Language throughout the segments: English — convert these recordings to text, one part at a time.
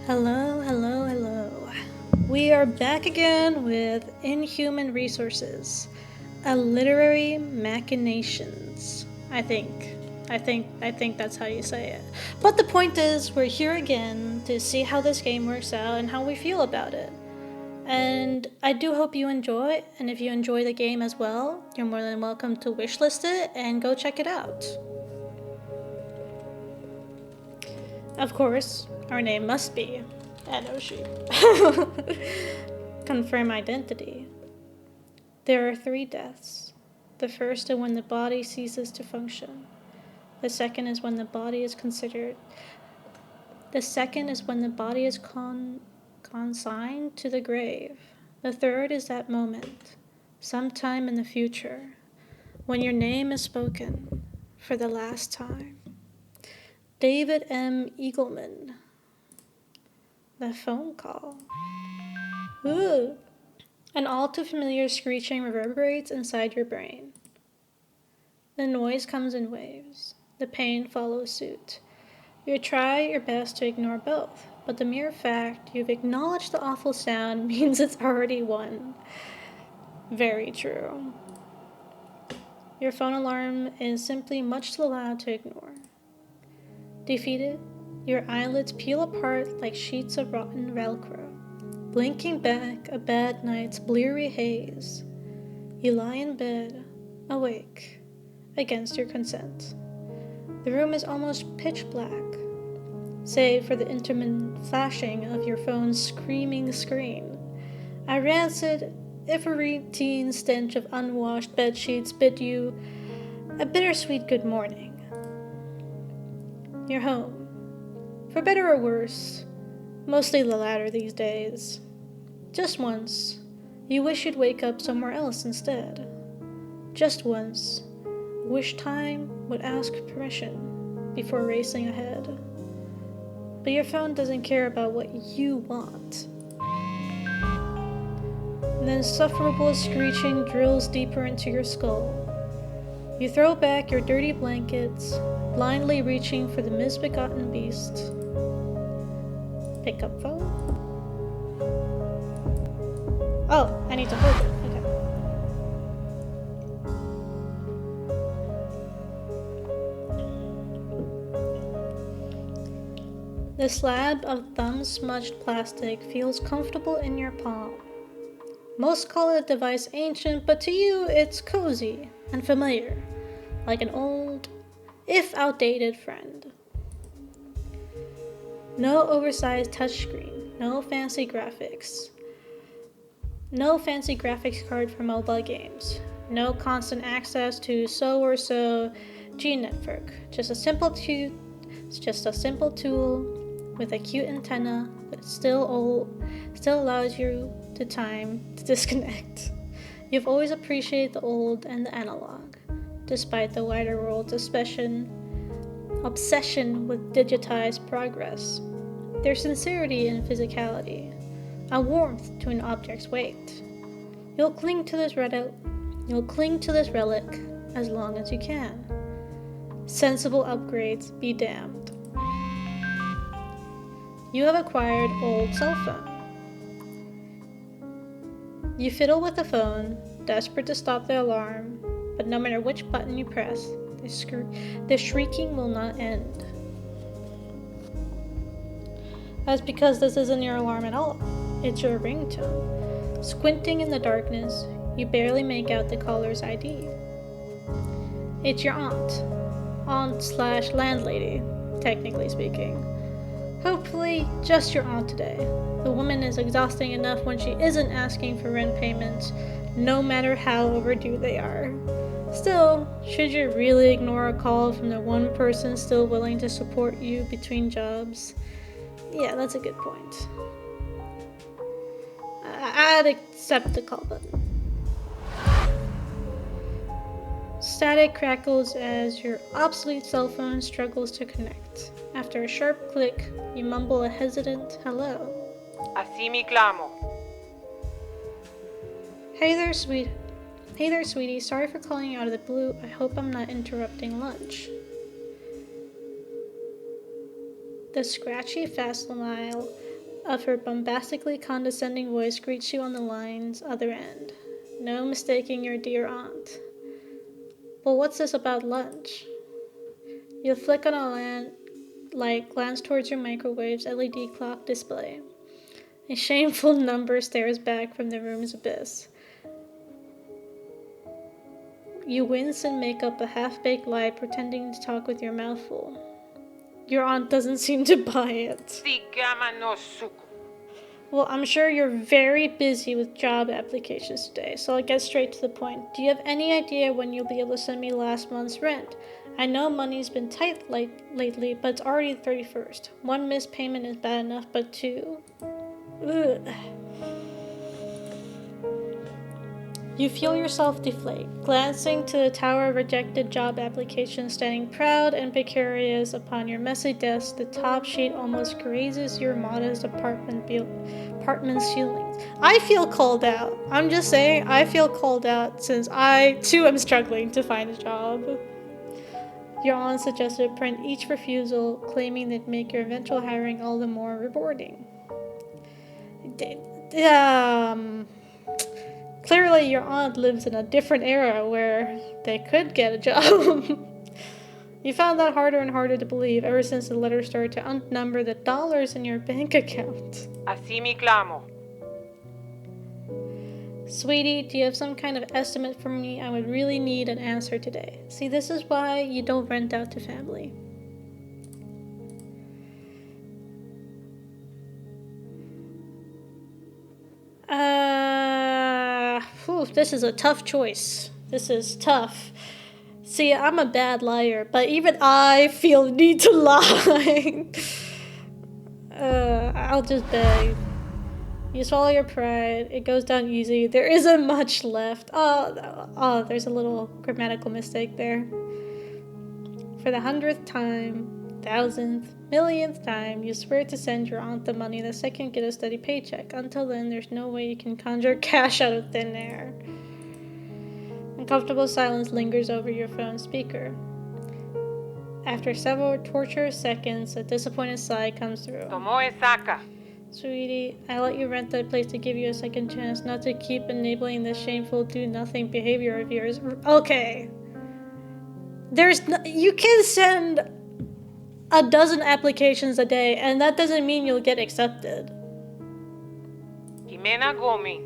Hello, hello, hello. We are back again with Inhuman Resources, a literary machinations. I think that's how you say it. But the point is, we're here again to see how this game works out and how we feel about it. And I do hope you enjoy, and if you enjoy the game as well, you're more than welcome to wishlist it and go check it out. Of course, our name must be Enoshi. Confirm identity. There are 3 deaths. The first is when the body ceases to function. The second is when the body is considered. The second is when the body is consigned to the grave. The third is that moment, sometime in the future, when your name is spoken for the last time. David M. Eagleman. The phone call. Ooh. An all too familiar screeching reverberates inside your brain. The noise comes in waves. The pain follows suit. You try your best to ignore both, but the mere fact you've acknowledged the awful sound means it's already won. Very true. Your phone alarm is simply much too loud to ignore. Defeated, your eyelids peel apart like sheets of rotten Velcro, blinking back a bad night's bleary haze. You lie in bed, awake, against your consent. The room is almost pitch black, save for the intermittent flashing of your phone's screaming screen. A rancid, if a routine stench of unwashed bedsheets bid you a bittersweet good morning. You're home. For better or worse, mostly the latter these days. Just once, you wish you'd wake up somewhere else instead. Just once, wish time would ask permission before racing ahead. But your phone doesn't care about what you want. The insufferable screeching drills deeper into your skull. You throw back your dirty blankets, blindly reaching for the misbegotten beast. Pick up phone. Oh, I need to hold it. Okay. The slab of thumb-smudged plastic feels comfortable in your palm. Most call the device ancient, but to you it's cozy and familiar, like an old, if outdated, friend. No oversized touchscreen, no fancy graphics card for mobile games, no constant access to so or so G network, just a simple tool with a cute antenna that still allows you the time to disconnect. You've always appreciated the old and the analog, despite the wider world's obsession with digitized progress. There's sincerity in physicality, a warmth to an object's weight. You'll cling to this relic as long as you can. Sensible upgrades be damned. You have acquired old cell phone. You fiddle with the phone, desperate to stop the alarm, but no matter which button you press, the shrieking will not end. That's because this isn't your alarm at all. It's your ringtone. Squinting in the darkness, you barely make out the caller's ID. It's your aunt/landlady, technically speaking. Hopefully, just your aunt today. The woman is exhausting enough when she isn't asking for rent payments, no matter how overdue they are. Still, should you really ignore a call from the one person still willing to support you between jobs? Yeah, that's a good point. I'd accept the call button. Static crackles as your obsolete cell phone struggles to connect. After a sharp click, you mumble a hesitant hello. Así mi clamo. Hey there, sweetie. Sorry for calling you out of the blue. I hope I'm not interrupting lunch. The scratchy facsimile of her bombastically condescending voice greets you on the line's other end. No mistaking your dear aunt. Well, what's this about lunch? You flick on a light, glance towards your microwave's LED clock display. A shameful number stares back from the room's abyss. You wince and make up a half-baked lie, pretending to talk with your mouth full. Your aunt doesn't seem to buy it. Sigama no suku. Well, I'm sure you're very busy with job applications today, so I'll get straight to the point. Do you have any idea when you'll be able to send me last month's rent? I know money's been tight lately, but it's already the 31st. One missed payment is bad enough, but two... Ugh. You feel yourself deflate, glancing to the tower of rejected job applications standing proud and precarious upon your messy desk. The top sheet almost grazes your modest apartment ceilings. I feel called out. I'm just saying, I feel called out since I, too, am struggling to find a job. Your aunt suggested print each refusal, claiming they'd make your eventual hiring all the more rewarding. Clearly, your aunt lives in a different era where they could get a job. You found that harder and harder to believe ever since the letter started to outnumber the dollars in your bank account. Así me clamo. Sweetie, do you have some kind of estimate for me? I would really need an answer today. See, this is why you don't rent out to family. This is a tough choice. This is tough. See, I'm a bad liar, but even I feel the need to lie. I'll just beg. You swallow your pride. It goes down easy. There isn't much left. Oh, there's a little grammatical mistake there. For the 100th time, 1000th, millionth time, you swear to send your aunt the money the second you get a steady paycheck. Until then, there's no way you can conjure cash out of thin air. Uncomfortable silence lingers over your phone speaker. After several torturous seconds, a disappointed sigh comes through. Tomoe Saka. Sweetie, I let you rent that place to give you a second chance, not to keep enabling this shameful do-nothing behavior of yours. Okay. You can send a dozen applications a day, and that doesn't mean you'll get accepted. Jimena Gomi.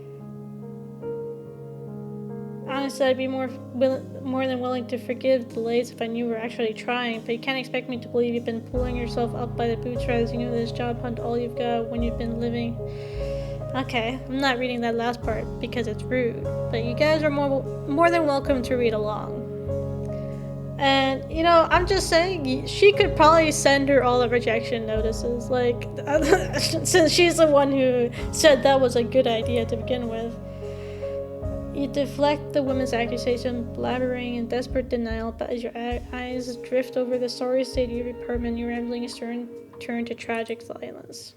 Honestly, I'd be more than willing to forgive delays if I knew you were actually trying, but you can't expect me to believe you've been pulling yourself up by the bootstraps into this job hunt all you've got when you've been living. Okay, I'm not reading that last part because it's rude, but you guys are more than welcome to read along. And, I'm just saying, she could probably send her all the rejection notices, since she's the one who said that was a good idea to begin with. You deflect the woman's accusation, blabbering in desperate denial, but as your eyes drift over the sorry state of your apartment, your ramblings turn to tragic silence.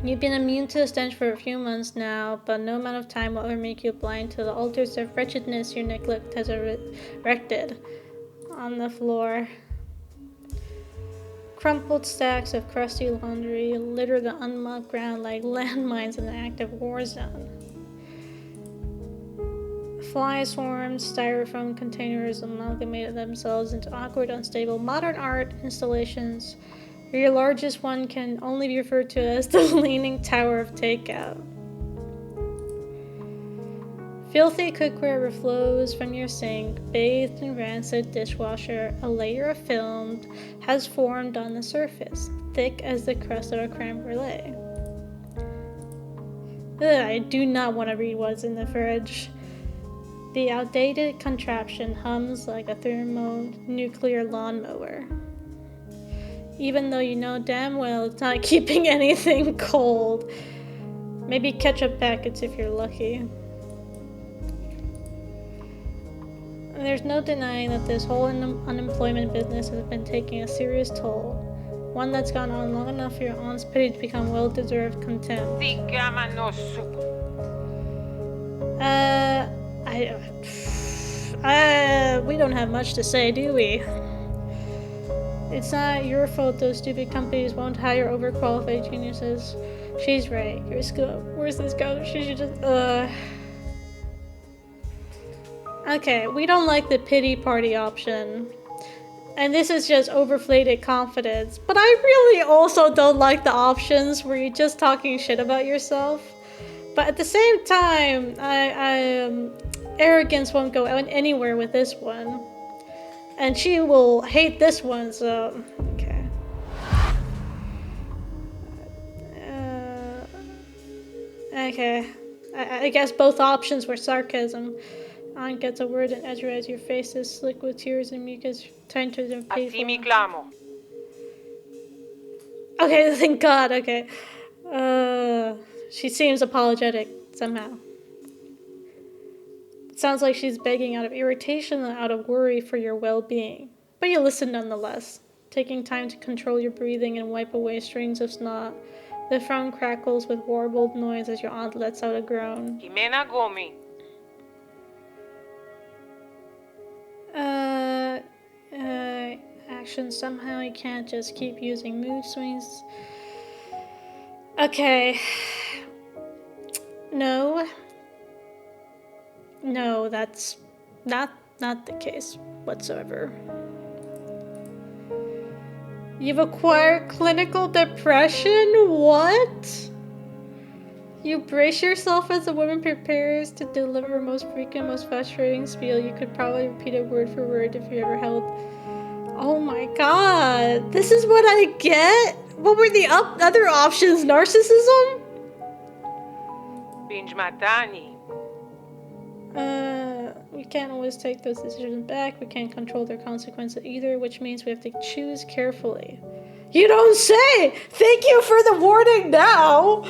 You've been immune to the stench for a few months now, but no amount of time will ever make you blind to the altars of wretchedness your neglect has erected on the floor. Crumpled stacks of crusty laundry litter the unmopped ground like landmines in an active war zone. Fly swarms, styrofoam containers amalgamated themselves into awkward, unstable modern art installations. Your largest one can only be referred to as the Leaning Tower of Takeout. Filthy cookware overflows from your sink, bathed in rancid dishwasher. A layer of film has formed on the surface, thick as the crust of a creme brulee. I do not want to read what's in the fridge. The outdated contraption hums like a thermonuclear lawnmower. Even though you know damn well it's not keeping anything cold. Maybe ketchup packets if you're lucky. There's no denying that this whole unemployment business has been taking a serious toll. One that's gone on long enough for your aunt's pity to become well-deserved contempt. We don't have much to say, do we? It's not your fault those stupid companies won't hire overqualified geniuses. She's right. Where's this go? She should just, Okay, we don't like the pity party option. And this is just overflated confidence. But I really also don't like the options where you're just talking shit about yourself. But at the same time, arrogance won't go anywhere with this one. And she will hate this one, so... Okay. Okay. I guess both options were sarcasm. Aunt gets a word in edgewise. Your face is slick with tears and mucus. Time to pay for. Así mi clamo. Okay, thank God. Okay. She seems apologetic somehow. It sounds like she's begging out of irritation and out of worry for your well-being. But you listen nonetheless, taking time to control your breathing and wipe away strings of snot. The frown crackles with warbled noise as your aunt lets out a groan. Jimena Gomi. Action, somehow I can't just keep using mood swings. Okay. No, that's not the case whatsoever. You've acquired clinical depression? What? You brace yourself as the woman prepares to deliver her most frequent, most frustrating spiel. You could probably repeat it word for word if you ever held... Oh my god. This is what I get? What were the other options? Narcissism? Binge matani. We can't always take those decisions back. We can't control their consequences either, which means we have to choose carefully. You don't say! Thank you for the warning now!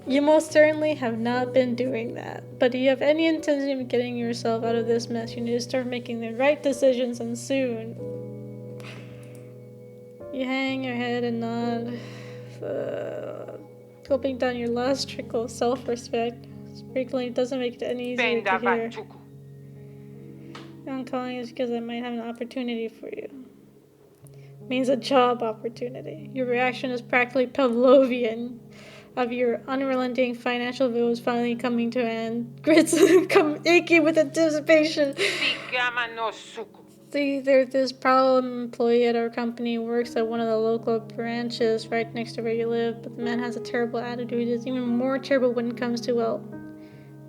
You most certainly have not been doing that. But do you have any intention of getting yourself out of this mess? You need to start making the right decisions, and soon. You hang your head and nod, gulping down your last trickle of self-respect. Sprinkling doesn't make it any easier to hear. I'm calling you because I might have an opportunity for you. Means a job opportunity. Your reaction is practically Pavlovian. Of your unrelenting financial woes finally coming to an end. Grits come aching with anticipation. See, there's this problem employee at our company works at one of the local branches right next to where you live, but the man has a terrible attitude. It's even more terrible when it comes to, well,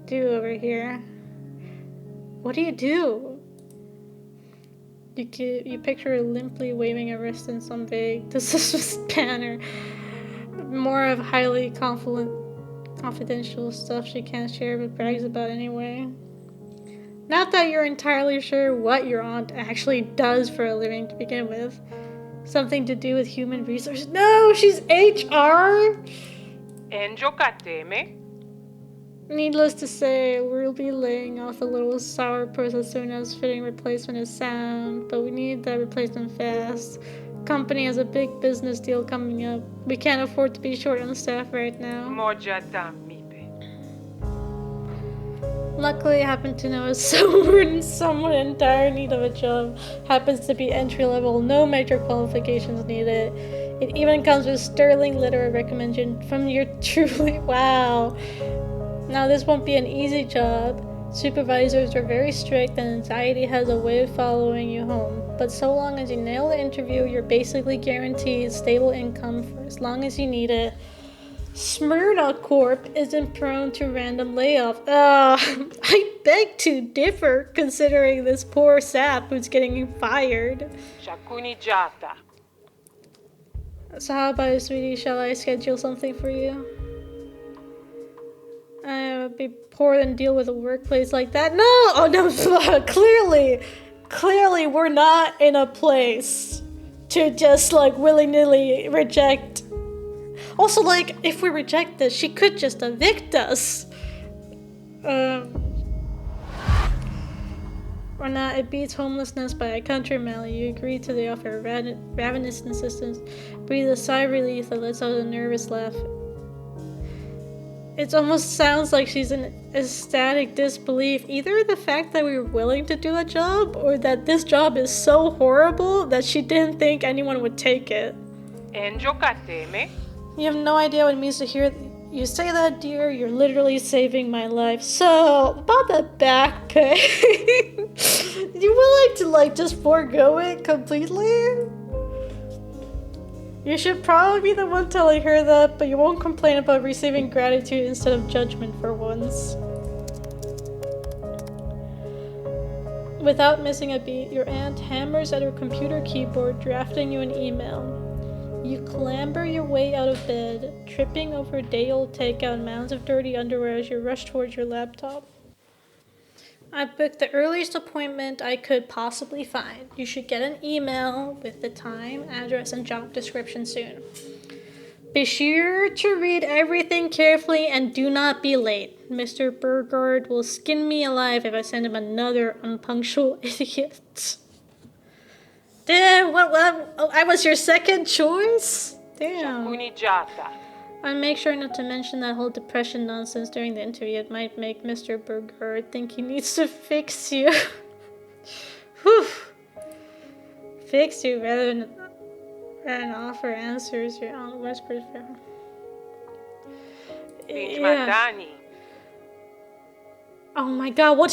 do over here. What do? You picture her limply waving a wrist in some vague, suspicious manner. More of highly confidential stuff she can't share but brags about anyway. Not that you're entirely sure what your aunt actually does for a living to begin with. Something to do with human resources. No, she's HR! Needless to say, we'll be laying off a little sourpuss as soon as fitting replacement is sound, but we need that replacement fast. Company has a big business deal coming up. We can't afford to be short on staff right now. Luckily, I happen to know someone in dire need of a job. Happens to be entry level, no major qualifications needed. It even comes with sterling literary recommendation from your truly... Wow. Now, this won't be an easy job. Supervisors are very strict and anxiety has a way of following you home. But so long as you nail the interview, you're basically guaranteed stable income for as long as you need it. Smyrna Corp isn't prone to random layoff. I beg to differ, considering this poor sap who's getting fired. So how about it, sweetie? Shall I schedule something for you? I would be poor than deal with a workplace like that. No! Oh no, clearly we're not in a place to just like willy-nilly reject. Also, like, if we reject this, she could just evict us. Or not, it beats homelessness by a country mile. You agree to the offer. Ravenous insistence. Breathe a sigh of relief that lets out a nervous laugh. It almost sounds like she's in ecstatic disbelief. Either the fact that we were willing to do a job, or that this job is so horrible that she didn't think anyone would take it. Enjokateme. You have no idea what it means to hear you say that, dear. You're literally saving my life. So, about the back pay. You willing to, just forego it completely? You should probably be the one telling her that, but you won't complain about receiving gratitude instead of judgment for once. Without missing a beat, your aunt hammers at her computer keyboard, drafting you an email. You clamber your way out of bed, tripping over day-old takeout mounds of dirty underwear as you rush towards your laptop. I booked the earliest appointment I could possibly find. You should get an email with the time, address, and job description soon. Be sure to read everything carefully and do not be late. Mr. Burgard will skin me alive if I send him another unpunctual idiot. Damn, what? Oh, I was your second choice? Damn. Shakunijata. And make sure not to mention that whole depression nonsense during the interview. It might make Mr. Burgard think he needs to fix you. Whew. Fix you rather than offer answers your own whispers. Pinchmatani. Oh my god, what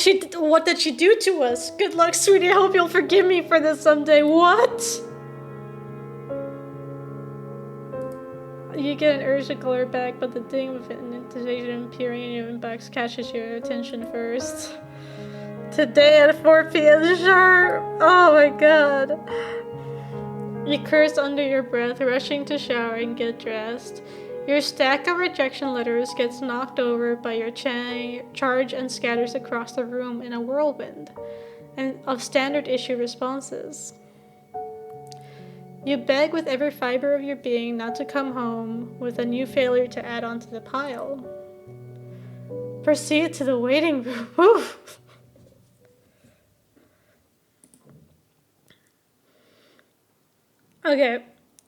did she do to us? Good luck, sweetie. I hope you'll forgive me for this someday. What? You get an urge to call her back, but the ding with an indentation appearing in your inbox catches your attention first. Today at 4 p.m. sharp. Oh my god. You curse under your breath, rushing to shower and get dressed. Your stack of rejection letters gets knocked over by your charge and scatters across the room in a whirlwind of standard issue responses. You beg with every fiber of your being not to come home, with a new failure to add onto the pile. Proceed to the waiting room. Okay.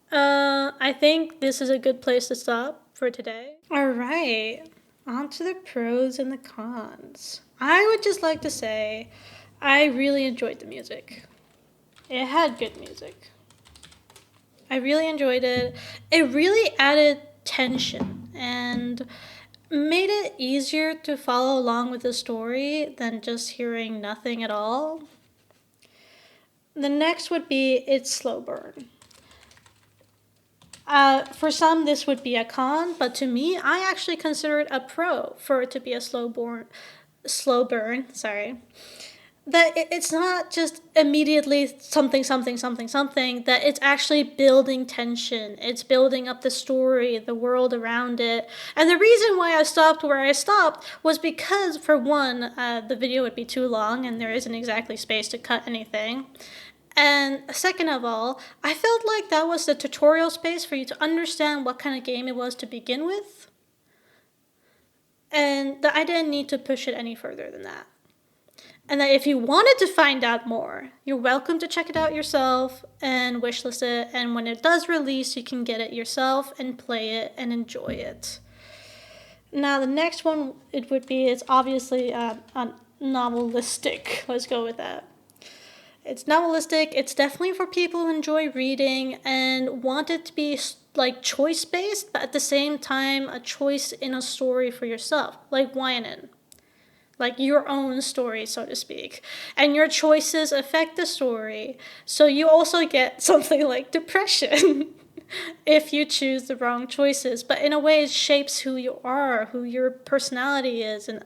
I think this is a good place to stop for today. Alright. On to the pros and the cons. I would just like to say I really enjoyed the music. It had good music. I really enjoyed it. It really added tension and made it easier to follow along with the story than just hearing nothing at all. The next would be its slow burn. For some, this would be a con, but to me, I actually consider it a pro for it to be a slow burn. That it's not just immediately something, that it's actually building tension. It's building up the story, the world around it. And the reason why I stopped where I stopped was because, for one, the video would be too long and there isn't exactly space to cut anything. And second of all, I felt like that was the tutorial space for you to understand what kind of game it was to begin with. And that I didn't need to push it any further than that. And that if you wanted to find out more, you're welcome to check it out yourself and wishlist it. And when it does release, you can get it yourself and play it and enjoy it. Now, the next one, it's obviously novelistic. Let's go with that. It's novelistic. It's definitely for people who enjoy reading and want it to be like choice-based, but at the same time, a choice in a story for yourself, like whining. Like your own story, so to speak. And your choices affect the story. So you also get something like depression if you choose the wrong choices. But in a way, it shapes who you are, who your personality is. And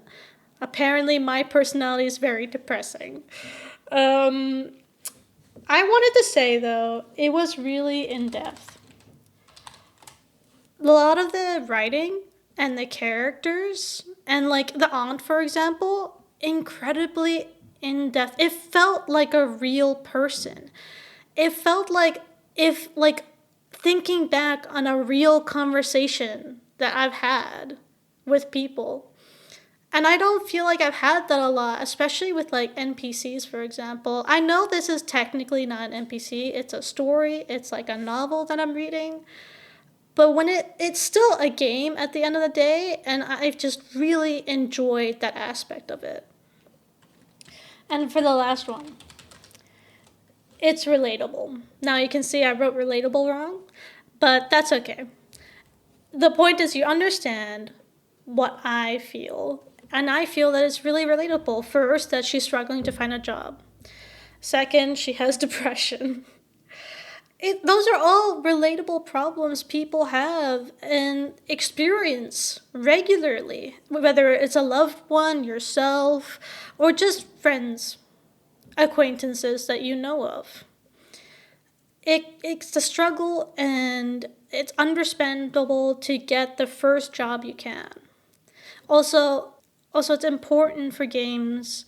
apparently my personality is very depressing. I wanted to say, though, it was really in-depth. A lot of the writing and the characters, and like the aunt, for example, incredibly in-depth. It felt like a real person. It felt like thinking back on a real conversation that I've had with people. And I don't feel like I've had that a lot, especially with like NPCs, for example. I know this is technically not an NPC. It's a story. It's like a novel that I'm reading. But when it's still a game at the end of the day, and I've just really enjoyed that aspect of it. And for the last one, it's relatable. Now you can see I wrote relatable wrong, but that's okay. The point is you understand what I feel, and I feel that it's really relatable. First, that she's struggling to find a job. Second, she has depression. Those are all relatable problems people have and experience regularly, whether it's a loved one, yourself, or just friends, acquaintances that you know of. It's a struggle, and it's understandable to get the first job you can. Also, it's important for games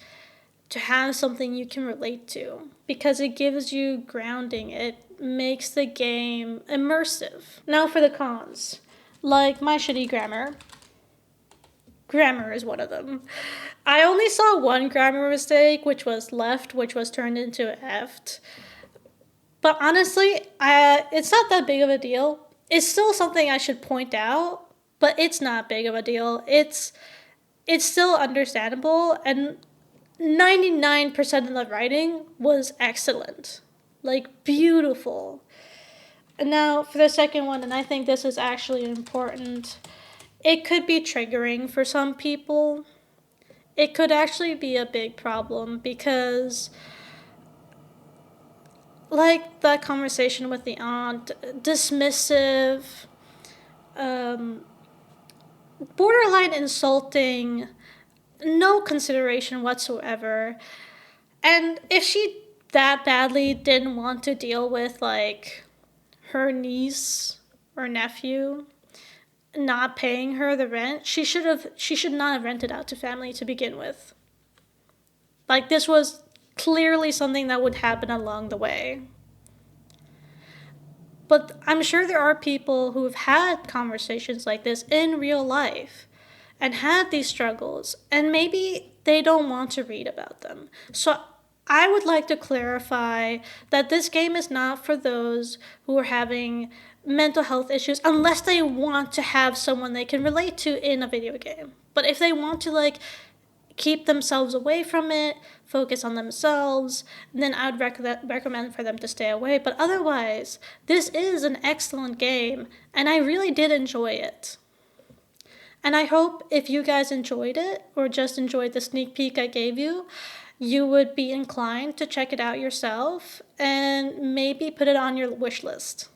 to have something you can relate to because it gives you grounding. It makes the game immersive. Now for the cons. Like my shitty grammar. Grammar is one of them. I only saw one grammar mistake, which was left, which was turned into eft. But honestly, it's not that big of a deal. It's still something I should point out, but it's not big of a deal. It's still understandable, and 99% of the writing was excellent. Like, beautiful. And now for the second one, and I think this is actually important, it could be triggering for some people. It could actually be a big problem because, like that conversation with the aunt, dismissive, borderline insulting, no consideration whatsoever. And if she that badly didn't want to deal with, like, her niece or nephew not paying her the rent, she should not have rented out to family to begin with. Like, this was clearly something that would happen along the way. But I'm sure there are people who have had conversations like this in real life and had these struggles, and maybe they don't want to read about them. So I would like to clarify that this game is not for those who are having mental health issues unless they want to have someone they can relate to in a video game. But if they want to, like, keep themselves away from it, focus on themselves, then I would recommend for them to stay away. But otherwise, this is an excellent game, and I really did enjoy it. And I hope if you guys enjoyed it, or just enjoyed the sneak peek I gave you, you would be inclined to check it out yourself and maybe put it on your wish list.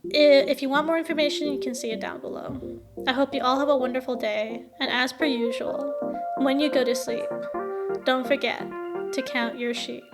If you want more information, you can see it down below. I hope you all have a wonderful day, and as per usual, when you go to sleep, don't forget to count your sheep.